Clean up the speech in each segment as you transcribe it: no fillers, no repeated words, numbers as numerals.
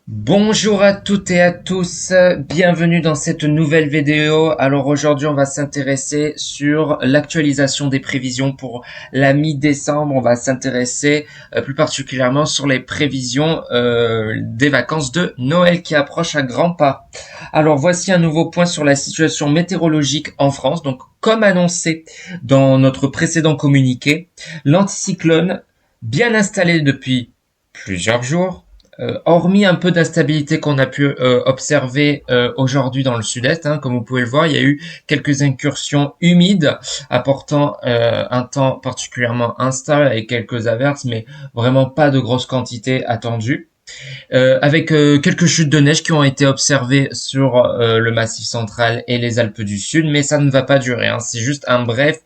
Bonjour à toutes et à tous, bienvenue dans cette nouvelle vidéo. Alors aujourd'hui on va s'intéresser sur l'actualisation des prévisions pour la mi-décembre. On va s'intéresser plus particulièrement sur les prévisions des vacances de Noël qui approchent à grands pas. Alors voici un nouveau point sur la situation météorologique en France. Donc comme annoncé dans notre précédent communiqué, l'anticyclone bien installé depuis plusieurs jours, hormis un peu d'instabilité qu'on a pu observer aujourd'hui dans le sud-est, comme vous pouvez le voir, il y a eu quelques incursions humides apportant un temps particulièrement instable avec quelques averses, mais vraiment pas de grosses quantités attendues. Avec quelques chutes de neige qui ont été observées sur le Massif central et les Alpes du Sud, mais ça ne va pas durer. C'est juste un bref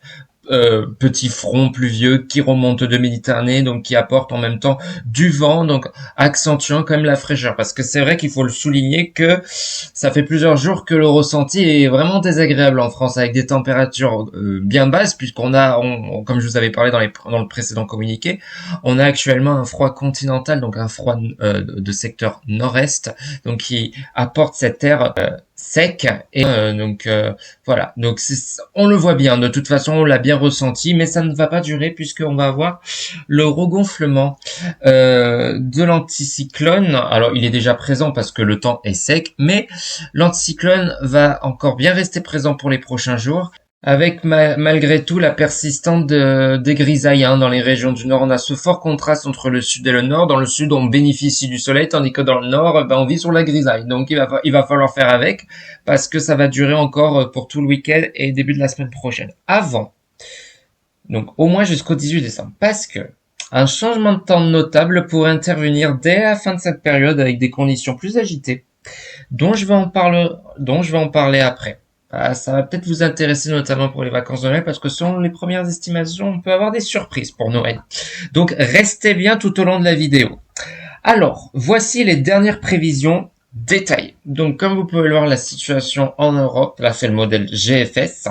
petit front pluvieux qui remonte de Méditerranée, donc qui apporte en même temps du vent, donc accentuant quand même la fraîcheur. Parce que c'est vrai qu'il faut le souligner que ça fait plusieurs jours que le ressenti est vraiment désagréable en France, avec des températures bien basses, puisqu'on a, comme je vous avais parlé dans le précédent communiqué, on a actuellement un froid continental, donc un froid de secteur nord-est, donc qui apporte cette air sec et voilà, donc on le voit bien, de toute façon on l'a bien ressenti, mais ça ne va pas durer puisqu'on va avoir le regonflement de l'anticyclone. Alors il est déjà présent parce que le temps est sec, mais l'anticyclone va encore bien rester présent pour les prochains jours, avec malgré tout la persistance des grisailles dans les régions du nord. On a ce fort contraste entre le sud et le nord. Dans le sud, on bénéficie du soleil, tandis que dans le nord, on vit sur la grisaille. Donc il va falloir faire avec, parce que ça va durer encore pour tout le week-end et début de la semaine prochaine. Avant, donc au moins jusqu'au 18 décembre, parce que un changement de temps notable pourrait intervenir dès la fin de cette période avec des conditions plus agitées, dont je vais en parler après. Ça va peut-être vous intéresser notamment pour les vacances de Noël, parce que selon les premières estimations, on peut avoir des surprises pour Noël. Donc restez bien tout au long de la vidéo. Alors, voici les dernières prévisions détaillées. Donc comme vous pouvez le voir, la situation en Europe, là c'est le modèle GFS,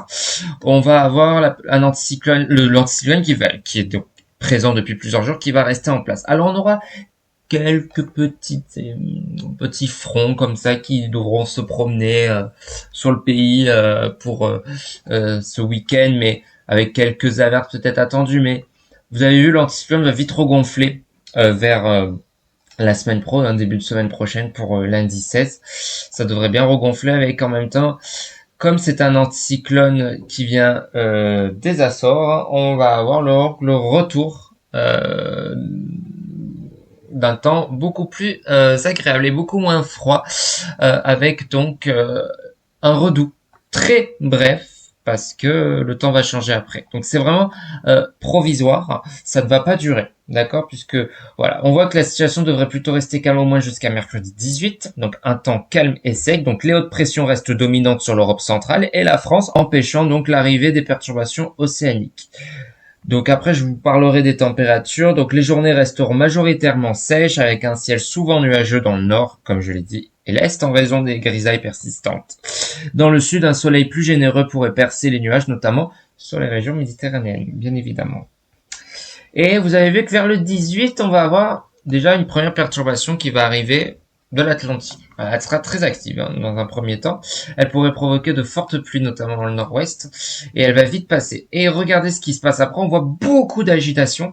on va avoir un anticyclone, l'anticyclone qui est donc présent depuis plusieurs jours, qui va rester en place. Alors on aura quelques petits fronts comme ça qui devront se promener sur le pays pour ce week-end, mais avec quelques averses peut-être attendues. Mais vous avez vu, l'anticyclone va vite regonfler vers la semaine pro, début de semaine prochaine pour lundi 16. Ça devrait bien regonfler, avec en même temps, comme c'est un anticyclone qui vient des Açores, on va avoir le retour d'un temps beaucoup plus agréable et beaucoup moins froid, avec donc un redout très bref, parce que le temps va changer après. Donc c'est vraiment provisoire, ça ne va pas durer, d'accord, puisque voilà, on voit que la situation devrait plutôt rester calme au moins jusqu'à mercredi 18, donc un temps calme et sec. Donc les hautes pressions restent dominantes sur l'Europe centrale et la France, empêchant donc l'arrivée des perturbations océaniques. Donc après, je vous parlerai des températures. Donc les journées resteront majoritairement sèches, avec un ciel souvent nuageux dans le nord, comme je l'ai dit, et l'est, en raison des grisailles persistantes. Dans le sud, un soleil plus généreux pourrait percer les nuages, notamment sur les régions méditerranéennes, bien évidemment. Et vous avez vu que vers le 18, on va avoir déjà une première perturbation qui va arriver de l'Atlantique. Elle sera très active dans un premier temps. Elle pourrait provoquer de fortes pluies, notamment dans le nord-ouest, et elle va vite passer. Et regardez ce qui se passe après. On voit beaucoup d'agitation,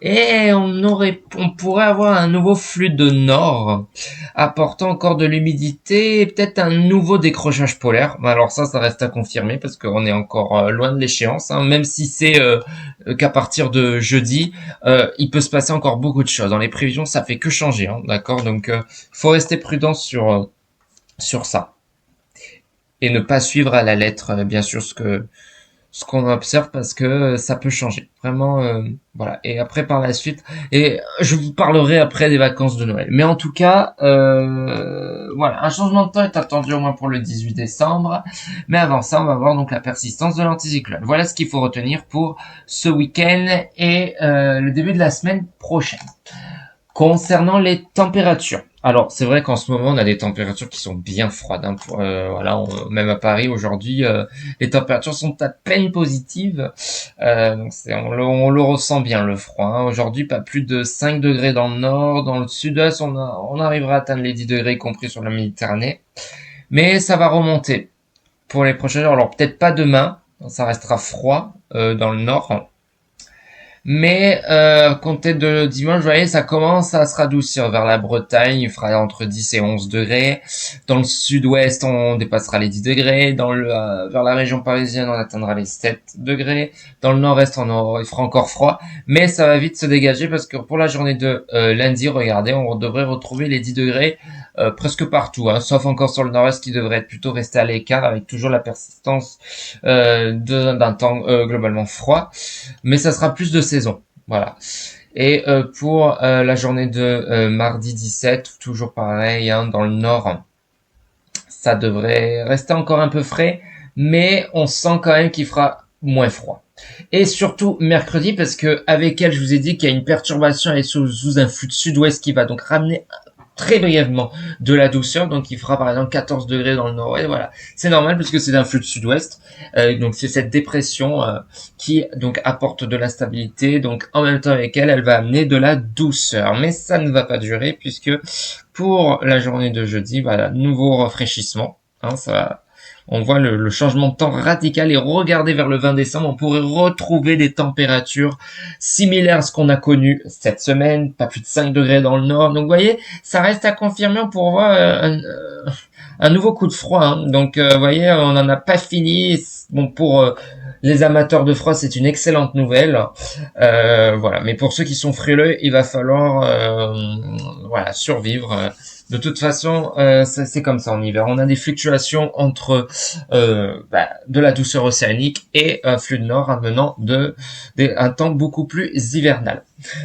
et on pourrait avoir un nouveau flux de nord, apportant encore de l'humidité et peut-être un nouveau décrochage polaire. Alors ça reste à confirmer, parce qu'on est encore loin de l'échéance, même si c'est qu'à partir de jeudi, il peut se passer encore beaucoup de choses. Dans les prévisions, ça fait que changer, d'accord. Donc, faut rester prudent sur ça, et ne pas suivre à la lettre, bien sûr, ce qu'on observe, parce que ça peut changer. Vraiment, voilà. Et après, par la suite, et je vous parlerai après des vacances de Noël. Mais en tout cas, voilà, un changement de temps est attendu au moins pour le 18 décembre. Mais avant ça, on va voir donc la persistance de l'anticyclone. Voilà ce qu'il faut retenir pour ce week-end et le début de la semaine prochaine. Concernant les températures, alors c'est vrai qu'en ce moment on a des températures qui sont bien froides. Hein, voilà, même à Paris aujourd'hui, les températures sont à peine positives. Donc on le ressent bien le froid. Hein. Aujourd'hui, pas plus de 5 degrés dans le nord, dans le sud-est, on arrivera à atteindre les 10 degrés, y compris sur la Méditerranée. Mais ça va remonter pour les prochains jours. Alors peut-être pas demain, ça restera froid dans le nord. Mais compter de dimanche, vous voyez, ça commence à se radoucir vers la Bretagne. Il fera entre 10 et 11 degrés. Dans le sud-ouest, on dépassera les 10 degrés. Vers la région parisienne, on atteindra les 7 degrés. Dans le nord-est, il fera encore froid. Mais ça va vite se dégager parce que pour la journée de lundi, regardez, on devrait retrouver les 10 degrés presque partout, hein, sauf encore sur le nord-est qui devrait être plutôt resté à l'écart avec toujours la persistance d'un temps globalement froid. Mais ça sera plus de saison. Voilà. Et pour la journée de mardi 17, toujours pareil, hein, dans le nord, ça devrait rester encore un peu frais, mais on sent quand même qu'il fera moins froid. Et surtout mercredi, parce que avec elle, je vous ai dit qu'il y a une perturbation sous un flux de sud-ouest qui va donc ramener très brièvement de la douceur, donc il fera par exemple 14 degrés dans le nord-ouest, voilà. C'est normal puisque c'est un flux de sud-ouest, donc c'est cette dépression qui donc apporte de la stabilité, donc en même temps avec elle, elle va amener de la douceur, mais ça ne va pas durer puisque pour la journée de jeudi, voilà, nouveau rafraîchissement, hein, ça va. On voit le changement de temps radical et regardez vers le 20 décembre, on pourrait retrouver des températures similaires à ce qu'on a connu cette semaine, pas plus de 5 degrés dans le nord. Donc vous voyez, ça reste à confirmer, on pourra voir un nouveau coup de froid. Hein. Donc vous voyez, on n'en a pas fini. Bon, pour les amateurs de froid, c'est une excellente nouvelle. Voilà, mais pour ceux qui sont frileux, il va falloir voilà, survivre. De toute façon, c'est comme ça en hiver. On a des fluctuations entre de la douceur océanique et un flux de nord amenant un temps beaucoup plus hivernal.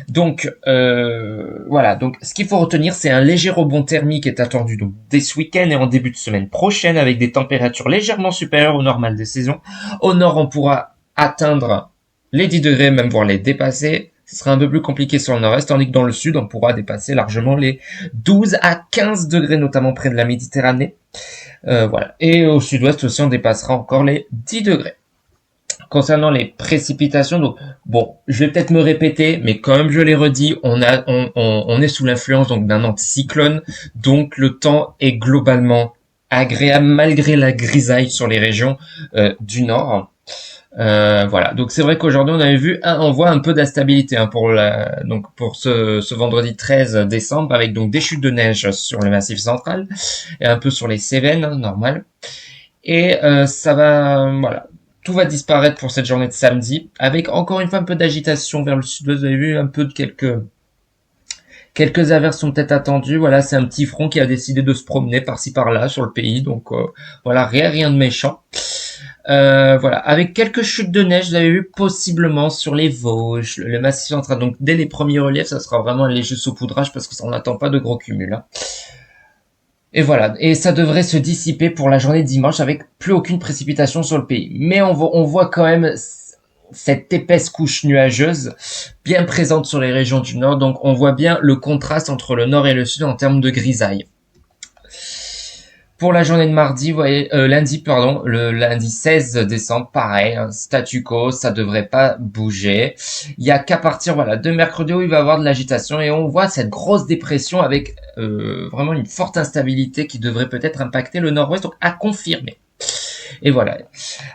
Donc voilà. Donc ce qu'il faut retenir, c'est un léger rebond thermique est attendu donc dès ce week-end et en début de semaine prochaine avec des températures légèrement supérieures au normal des saisons. Au nord, on pourra atteindre les 10 degrés, même voire les dépasser. Ce sera un peu plus compliqué sur le nord-est, tandis que dans le sud, on pourra dépasser largement les 12 à 15 degrés, notamment près de la Méditerranée. Voilà. Et au sud-ouest aussi, on dépassera encore les 10 degrés. Concernant les précipitations, donc bon, je vais peut-être me répéter, mais comme je l'ai redit, on est sous l'influence donc d'un anticyclone, donc le temps est globalement agréable malgré la grisaille sur les régions du nord. Voilà, donc c'est vrai qu'aujourd'hui on voit un peu d'instabilité hein, pour ce vendredi 13 décembre avec donc des chutes de neige sur le Massif central et un peu sur les Cévennes, hein, normal. Et ça va, voilà, tout va disparaître pour cette journée de samedi avec encore une fois un peu d'agitation vers le sud-ouest. Vous avez vu un peu de quelques averses sont peut-être attendues. Voilà, c'est un petit front qui a décidé de se promener par-ci par-là sur le pays, donc voilà, rien de méchant. Voilà, avec quelques chutes de neige, vous avez vu possiblement sur les Vosges, le Massif central. Donc dès les premiers reliefs, ça sera vraiment un léger saupoudrage parce que ça on n'attend pas de gros cumuls. Hein. Et voilà, et ça devrait se dissiper pour la journée de dimanche avec plus aucune précipitation sur le pays. Mais on voit quand même cette épaisse couche nuageuse bien présente sur les régions du nord. Donc on voit bien le contraste entre le nord et le sud en termes de grisaille. Pour la journée de mardi, vous voyez, le lundi 16 décembre, pareil, hein, statu quo, ça devrait pas bouger. Il y a qu'à partir, voilà, de mercredi où il va y avoir de l'agitation et on voit cette grosse dépression avec vraiment une forte instabilité qui devrait peut-être impacter le nord-ouest, donc à confirmer. Et voilà.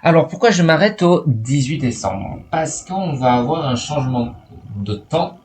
Alors pourquoi je m'arrête au 18 décembre? Parce qu'on va avoir un changement de temps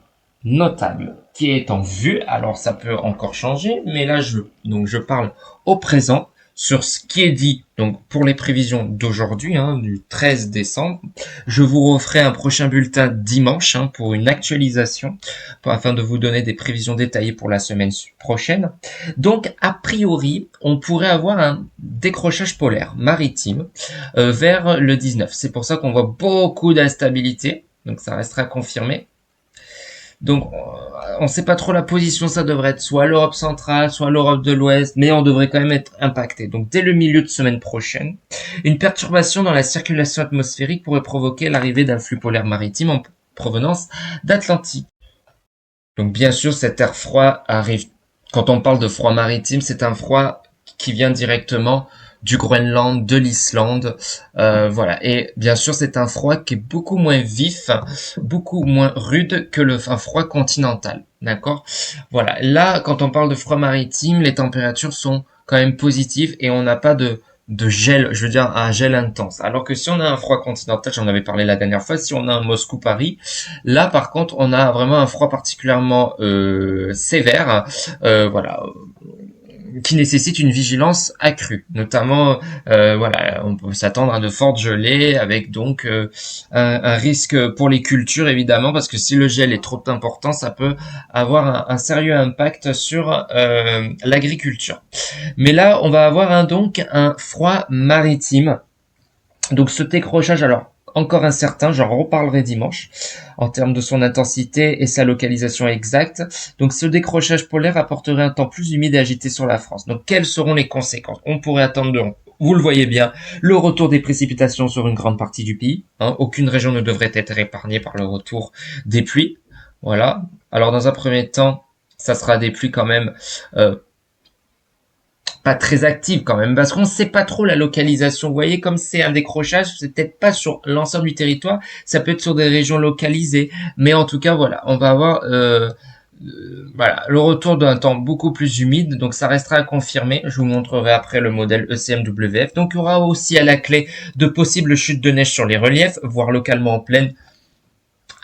notable qui est en vue. Alors ça peut encore changer, mais là je parle au présent sur ce qui est dit donc pour les prévisions d'aujourd'hui, hein, du 13 décembre. Je vous referai un prochain bulletin dimanche hein, pour une actualisation, afin de vous donner des prévisions détaillées pour la semaine prochaine. Donc a priori, on pourrait avoir un décrochage polaire maritime vers le 19. C'est pour ça qu'on voit beaucoup d'instabilité, donc ça restera confirmé. Donc, on ne sait pas trop la position, ça devrait être soit l'Europe centrale, soit l'Europe de l'Ouest, mais on devrait quand même être impacté. Donc, dès le milieu de semaine prochaine, une perturbation dans la circulation atmosphérique pourrait provoquer l'arrivée d'un flux polaire maritime en provenance d'Atlantique. Donc bien sûr, cet air froid arrive, quand on parle de froid maritime, c'est un froid qui vient directement du Groenland, de l'Islande, voilà. Et bien sûr, c'est un froid qui est beaucoup moins vif, beaucoup moins rude que un froid continental, d'accord? Voilà. Là, quand on parle de froid maritime, les températures sont quand même positives et on n'a pas de gel, je veux dire un gel intense. Alors que si on a un froid continental, j'en avais parlé la dernière fois, si on a un Moscou-Paris, là par contre on a vraiment un froid particulièrement sévère, voilà, qui nécessite une vigilance accrue. Notamment, voilà, on peut s'attendre à de fortes gelées, avec donc un risque pour les cultures évidemment, parce que si le gel est trop important, ça peut avoir un sérieux impact sur l'agriculture. Mais là, on va avoir donc un froid maritime. Donc ce décrochage, alors encore incertain, j'en reparlerai dimanche en termes de son intensité et sa localisation exacte. Donc ce décrochage polaire apporterait un temps plus humide et agité sur la France. Donc quelles seront les conséquences? On pourrait attendre, vous le voyez bien, le retour des précipitations sur une grande partie du pays. Aucune région ne devrait être épargnée par le retour des pluies. Voilà. Alors dans un premier temps, ça sera des pluies quand même pas très active quand même, parce qu'on ne sait pas trop la localisation. Vous voyez, comme c'est un décrochage, c'est peut-être pas sur l'ensemble du territoire, ça peut être sur des régions localisées, mais en tout cas, voilà, on va avoir voilà, le retour d'un temps beaucoup plus humide, donc ça restera à confirmer. Je vous montrerai après le modèle ECMWF. Donc il y aura aussi à la clé de possibles chutes de neige sur les reliefs, voire localement en plaine,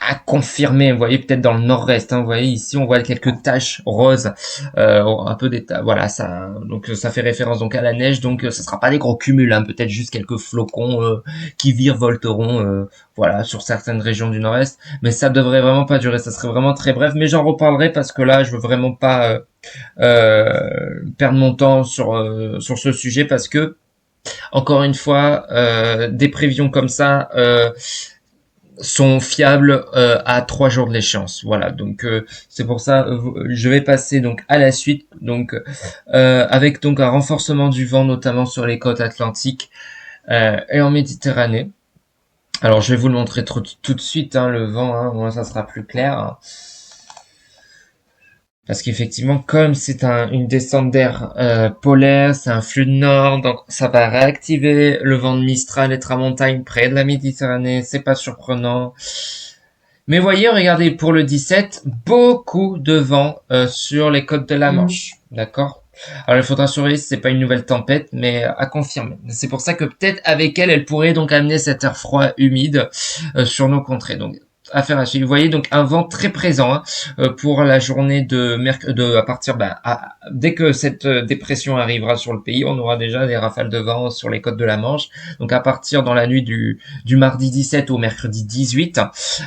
à confirmer. Vous voyez peut-être dans le nord-est, vous voyez ici on voit quelques taches roses, un peu des voilà, ça, donc ça fait référence donc à la neige, donc ça sera pas des gros cumuls, peut-être juste quelques flocons qui virevolteront, voilà, sur certaines régions du nord-est, mais ça devrait vraiment pas durer, ça serait vraiment très bref, mais j'en reparlerai parce que là je veux vraiment pas perdre mon temps sur ce sujet, parce que encore une fois, des prévisions comme ça sont fiables à 3 jours de l'échéance. Voilà, donc c'est pour ça je vais passer donc à la suite, donc avec donc un renforcement du vent notamment sur les côtes atlantiques et en Méditerranée. Alors je vais vous le montrer tout de suite, le vent, moi ça sera plus clair. Parce qu'effectivement, comme c'est une descente d'air polaire, c'est un flux de nord, donc ça va réactiver le vent de Mistral et Tramontagne près de la Méditerranée, c'est pas surprenant. Mais voyez, regardez, pour le 17, beaucoup de vent sur les côtes de la Manche, d'accord? Alors il faudra surveiller si c'est pas une nouvelle tempête, mais à confirmer. C'est pour ça que peut-être avec elle, elle pourrait donc amener cet air froid humide sur nos contrées. Donc affaire à suivre. Vous voyez donc un vent très présent pour la journée de à partir dès que cette dépression arrivera sur le pays, on aura déjà des rafales de vent sur les côtes de la Manche. Donc à partir dans la nuit du mardi 17 au mercredi 18,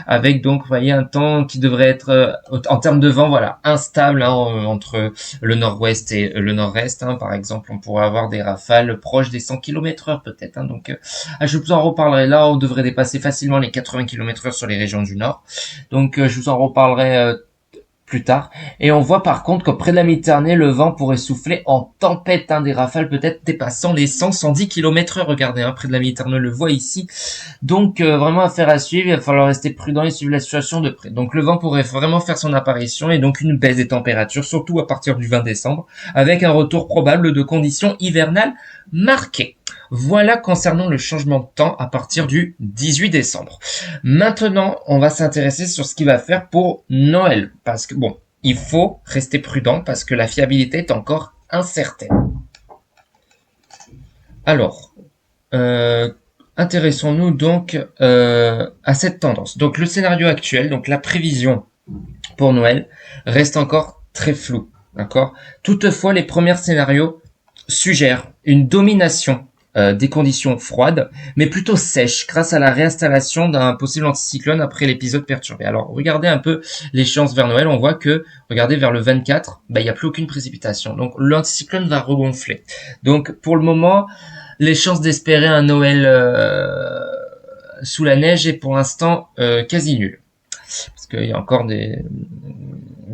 avec donc vous voyez un temps qui devrait être en termes de vent, voilà, instable entre le nord-ouest et le nord-est. Par exemple, on pourrait avoir des rafales proches des 100 km/h peut-être. Donc je vous en reparlerai. Là, on devrait dépasser facilement les 80 km/h sur les régions du nord. Donc je vous en reparlerai plus tard. Et on voit par contre que près de la Méditerranée, le vent pourrait souffler en tempête, des rafales peut-être dépassant les 100-110 km/h. Regardez, près de la Méditerranée, on le voit ici. Donc vraiment affaire à suivre, il va falloir rester prudent et suivre la situation de près. Donc le vent pourrait vraiment faire son apparition et donc une baisse des températures, surtout à partir du 20 décembre, avec un retour probable de conditions hivernales marquées. Voilà concernant le changement de temps à partir du 18 décembre. Maintenant, on va s'intéresser sur ce qu'il va faire pour Noël. Parce que bon, il faut rester prudent parce que la fiabilité est encore incertaine. Alors, intéressons-nous donc à cette tendance. Donc le scénario actuel, donc la prévision pour Noël, reste encore très floue. D'accord ? Toutefois, les premiers scénarios suggèrent une domination des conditions froides, mais plutôt sèches, grâce à la réinstallation d'un possible anticyclone après l'épisode perturbé. Alors, regardez un peu l'échéance vers Noël, on voit que, regardez, vers le 24, il n'y a plus aucune précipitation. Donc, l'anticyclone va regonfler. Donc, pour le moment, les chances d'espérer un Noël sous la neige est pour l'instant quasi nulles. Parce qu'il y a encore des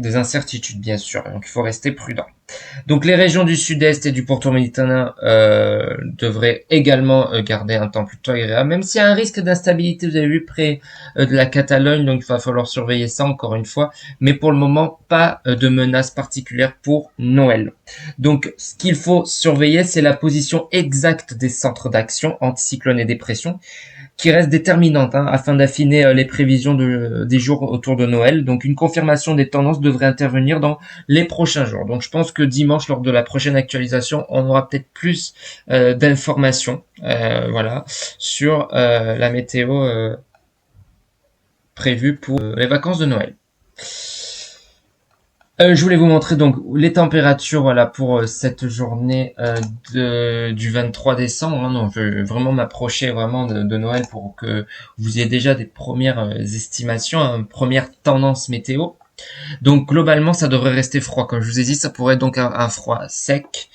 des incertitudes bien sûr, donc il faut rester prudent. Donc les régions du sud-est et du pourtour méditerranéen devraient également garder un temps plutôt agréable, même s'il y a un risque d'instabilité, vous avez vu, près de la Catalogne, donc il va falloir surveiller ça encore une fois, mais pour le moment, pas de menace particulière pour Noël. Donc ce qu'il faut surveiller, c'est la position exacte des centres d'action anticyclone et dépression, qui reste déterminante afin d'affiner les prévisions des jours autour de Noël. Donc une confirmation des tendances devrait intervenir dans les prochains jours. Donc je pense que dimanche, lors de la prochaine actualisation, on aura peut-être plus d'informations voilà, sur la météo prévue pour les vacances de Noël. Je voulais vous montrer donc les températures, voilà, pour cette journée du 23 décembre. Donc je vais vraiment m'approcher vraiment de Noël pour que vous ayez déjà des premières estimations, première tendance météo. Donc globalement, ça devrait rester froid. Comme je vous ai dit, ça pourrait être donc un froid sec.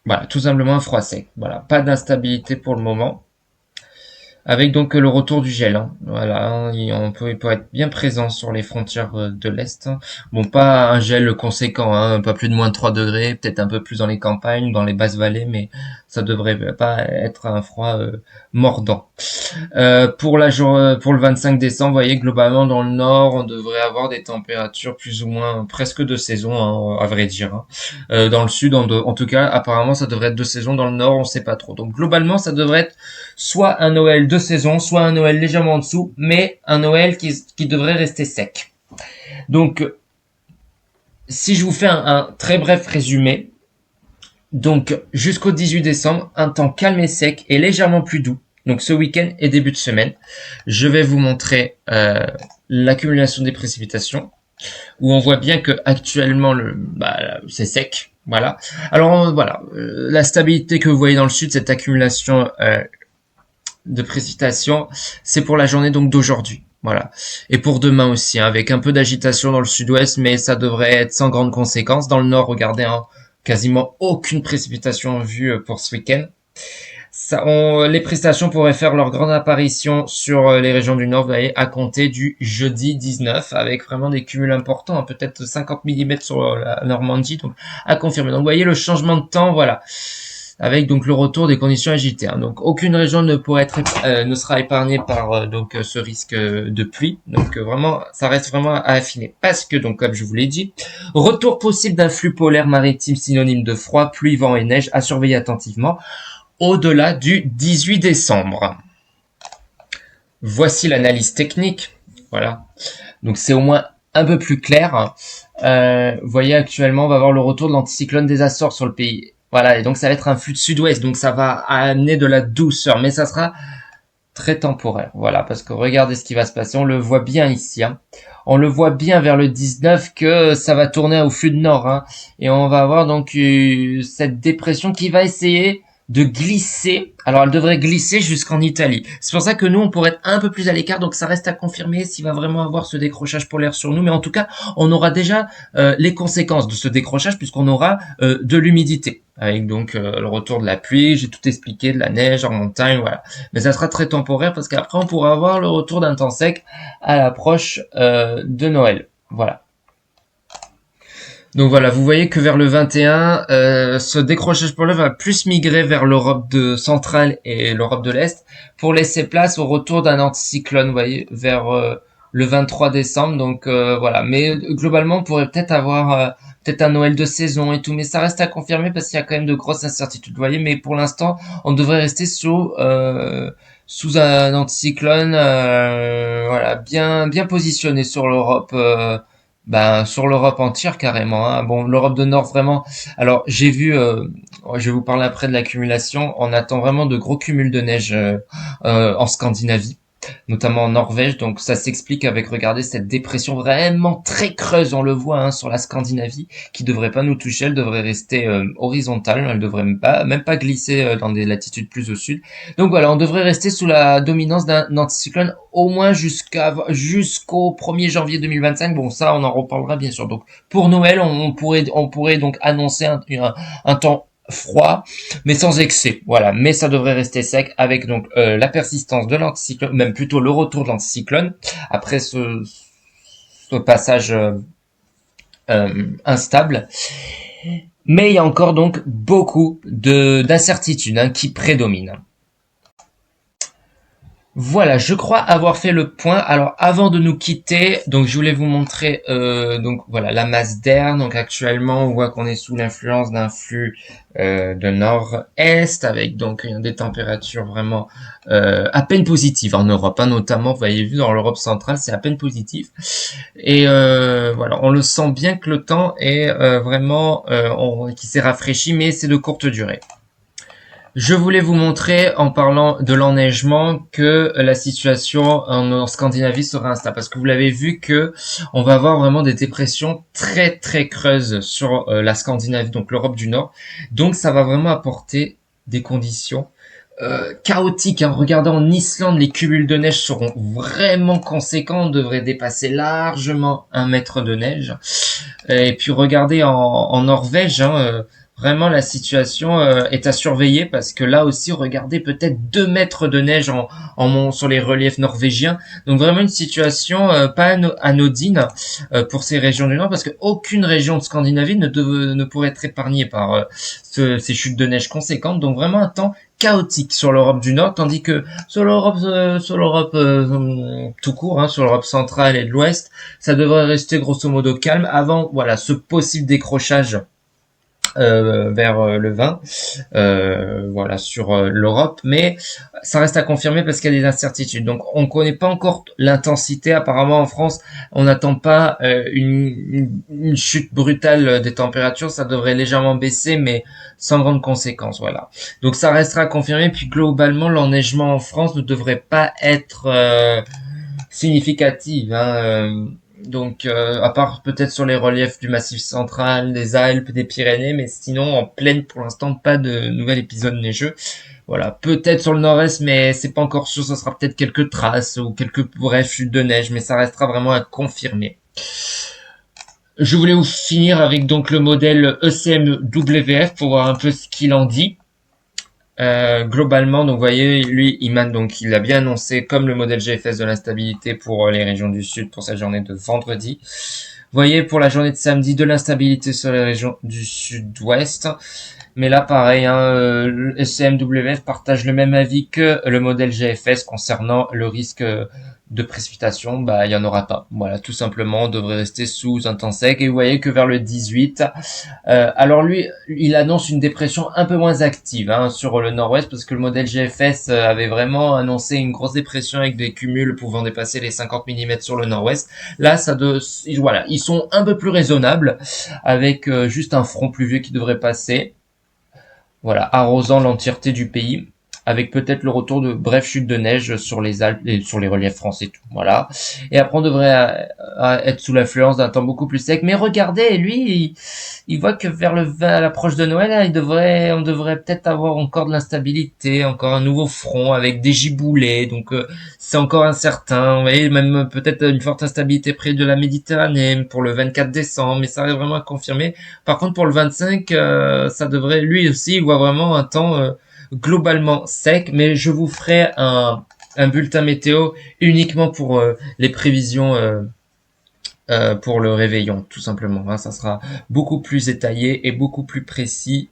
Voilà, tout simplement un froid sec. Voilà, pas d'instabilité pour le moment. Avec donc le retour du gel. Voilà, il peut être bien présent sur les frontières de l'Est. Bon, pas un gel conséquent, pas plus de moins de 3 degrés, peut-être un peu plus dans les campagnes, dans les basses vallées, mais ça devrait pas être un froid mordant. Pour le 25 décembre, vous voyez, globalement dans le nord, on devrait avoir des températures plus ou moins presque de saison, à vrai dire. Dans le sud, en tout cas, apparemment, ça devrait être de saison. Dans le nord, on sait pas trop. Donc globalement, ça devrait être soit un Noël de saison, soit un Noël légèrement en dessous, mais un Noël qui devrait rester sec. Donc, si je vous fais un très bref résumé, donc jusqu'au 18 décembre, un temps calme et sec et légèrement plus doux. Donc ce week-end et début de semaine, je vais vous montrer l'accumulation des précipitations, où on voit bien que actuellement c'est sec. Voilà. Alors voilà, la stabilité que vous voyez dans le sud, cette accumulation de précipitations, c'est pour la journée donc d'aujourd'hui. Voilà. Et pour demain aussi, avec un peu d'agitation dans le sud-ouest, mais ça devrait être sans grande conséquence. Dans le nord, regardez, quasiment aucune précipitation vue pour ce week-end. Les précipitations pourraient faire leur grande apparition sur les régions du nord, vous voyez, à compter du jeudi 19, avec vraiment des cumuls importants, peut-être 50 mm sur la Normandie, donc à confirmer. Donc vous voyez le changement de temps, voilà, avec donc le retour des conditions agitées. Donc aucune région ne sera épargnée par donc ce risque de pluie. Donc vraiment, ça reste vraiment à affiner, parce que donc comme je vous l'ai dit, retour possible d'un flux polaire maritime synonyme de froid, pluie, vent et neige à surveiller attentivement au-delà du 18 décembre. Voici l'analyse technique. Voilà. Donc c'est au moins un peu plus clair. Vous voyez, actuellement, on va avoir le retour de l'anticyclone des Açores sur le pays. Voilà, et donc ça va être un flux de sud-ouest, donc ça va amener de la douceur, mais ça sera très temporaire. Voilà, parce que regardez ce qui va se passer, on le voit bien ici. On le voit bien vers le 19 que ça va tourner au flux de nord. Et on va avoir donc cette dépression qui va essayer de glisser. Alors elle devrait glisser jusqu'en Italie. C'est pour ça que nous on pourrait être un peu plus à l'écart, donc ça reste à confirmer s'il va vraiment avoir ce décrochage polaire sur nous, mais en tout cas on aura déjà les conséquences de ce décrochage puisqu'on aura de l'humidité avec donc le retour de la pluie, j'ai tout expliqué, de la neige en montagne, voilà. Mais ça sera très temporaire parce qu'après on pourra avoir le retour d'un temps sec à l'approche de Noël. Voilà. Donc voilà, vous voyez que vers le 21, ce décrochage polaire va plus migrer vers l'Europe centrale et l'Europe de l'Est pour laisser place au retour d'un anticyclone, vous voyez, vers le 23 décembre. Donc voilà, mais globalement, on pourrait peut-être avoir peut-être un Noël de saison et tout, mais ça reste à confirmer parce qu'il y a quand même de grosses incertitudes, vous voyez. Mais pour l'instant, on devrait rester sous un anticyclone, voilà, bien positionné sur l'Europe. Sur l'Europe entière carrément. Bon, l'Europe de Nord vraiment. Alors j'ai vu, je vais vous parler après de l'accumulation. On attend vraiment de gros cumuls de neige en Scandinavie, notamment en Norvège. Donc ça s'explique avec, regardez, cette dépression vraiment très creuse. On le voit sur la Scandinavie, qui devrait pas nous toucher. Elle devrait rester horizontale. Elle devrait même pas glisser dans des latitudes plus au sud. Donc voilà, on devrait rester sous la dominance d'un anticyclone au moins jusqu'au 1er janvier 2025. Bon, ça, on en reparlera bien sûr. Donc, pour Noël, on pourrait donc annoncer un temps froid, mais sans excès. Voilà. Mais ça devrait rester sec avec donc la persistance de l'anticyclone, même plutôt le retour de l'anticyclone après passage instable. Mais il y a encore donc beaucoup d'incertitudes qui prédominent. Voilà, je crois avoir fait le point. Alors, avant de nous quitter, donc je voulais vous montrer donc voilà la masse d'air. Donc actuellement, on voit qu'on est sous l'influence d'un flux de nord-est avec donc des températures vraiment à peine positives en Europe, notamment. Vous voyez, vu dans l'Europe centrale, c'est à peine positif. Et voilà, on le sent bien que le temps est vraiment qui s'est rafraîchi, mais c'est de courte durée. Je voulais vous montrer, en parlant de l'enneigement, que la situation en Scandinavie sera instable. Parce que vous l'avez vu que on va avoir vraiment des dépressions très très creuses sur la Scandinavie, donc l'Europe du Nord. Donc ça va vraiment apporter des conditions chaotiques. Regardez en Islande, les cumuls de neige seront vraiment conséquents. On devrait dépasser largement 1 mètre de neige. Et puis regardez en Norvège, vraiment la situation est à surveiller parce que là aussi, regardez peut-être 2 mètres de neige sur les reliefs norvégiens. Donc vraiment une situation pas anodine pour ces régions du Nord parce que aucune région de Scandinavie ne pourrait être épargnée par ces chutes de neige conséquentes. Donc vraiment un temps chaotique sur l'Europe du Nord, tandis que sur l'Europe tout court, sur l'Europe centrale et de l'Ouest, ça devrait rester grosso modo calme avant voilà ce possible décrochage vers le 20 voilà sur l'Europe, mais ça reste à confirmer parce qu'il y a des incertitudes. Donc on connaît pas encore l'intensité. Apparemment en France on n'attend pas une chute brutale des températures, ça devrait légèrement baisser mais sans grande conséquence. Voilà, donc ça restera à confirmer. Puis globalement l'enneigement en France ne devrait pas être significatif, donc à part peut-être sur les reliefs du Massif central, des Alpes, des Pyrénées, mais sinon en plaine pour l'instant pas de nouvel épisode neigeux. Voilà, peut-être sur le nord-est, mais c'est pas encore sûr, ça sera peut-être quelques traces ou quelques brèves chutes de neige, mais ça restera vraiment à confirmer. Je voulais vous finir avec donc le modèle ECMWF pour voir un peu ce qu'il en dit. Globalement, donc vous voyez, lui, Iman, donc il a bien annoncé comme le modèle GFS de l'instabilité pour les régions du sud pour sa journée de vendredi. Vous voyez, pour la journée de samedi, de l'instabilité sur les régions du sud-ouest. Mais là, pareil, le SCMWF partage le même avis que le modèle GFS concernant le risque de précipitation. Il y en aura pas. Voilà, tout simplement, on devrait rester sous un temps sec. Et vous voyez que vers le 18, alors lui, il annonce une dépression un peu moins active sur le nord-ouest parce que le modèle GFS avait vraiment annoncé une grosse dépression avec des cumuls pouvant dépasser les 50 mm sur le nord-ouest. Là, voilà, ils sont un peu plus raisonnables avec juste un front pluvieux qui devrait passer. Voilà, arrosant l'entièreté du pays, avec peut-être le retour de brèves chutes de neige sur les Alpes et sur les reliefs français, tout. Voilà. Et après, on devrait être sous l'influence d'un temps beaucoup plus sec. Mais regardez, lui, il voit que vers à l'approche de Noël, on devrait peut-être avoir encore de l'instabilité, encore un nouveau front avec des giboulées. Donc, c'est encore incertain. Vous voyez, même peut-être une forte instabilité près de la Méditerranée pour le 24 décembre. Mais ça reste vraiment à confirmer. Par contre, pour le 25, ça devrait, lui aussi, il voit vraiment un temps globalement sec, mais je vous ferai un bulletin météo uniquement pour les prévisions pour le réveillon, tout simplement. Ça sera beaucoup plus détaillé et beaucoup plus précis.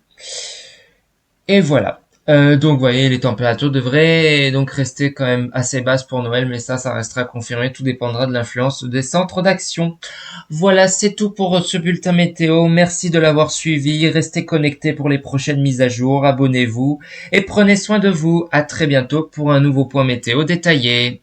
Et voilà. Donc vous voyez, les températures devraient donc rester quand même assez basses pour Noël, mais ça restera confirmé, tout dépendra de l'influence des centres d'action. Voilà, c'est tout pour ce bulletin météo. Merci de l'avoir suivi, restez connectés pour les prochaines mises à jour, abonnez-vous et prenez soin de vous. À très bientôt pour un nouveau point météo détaillé.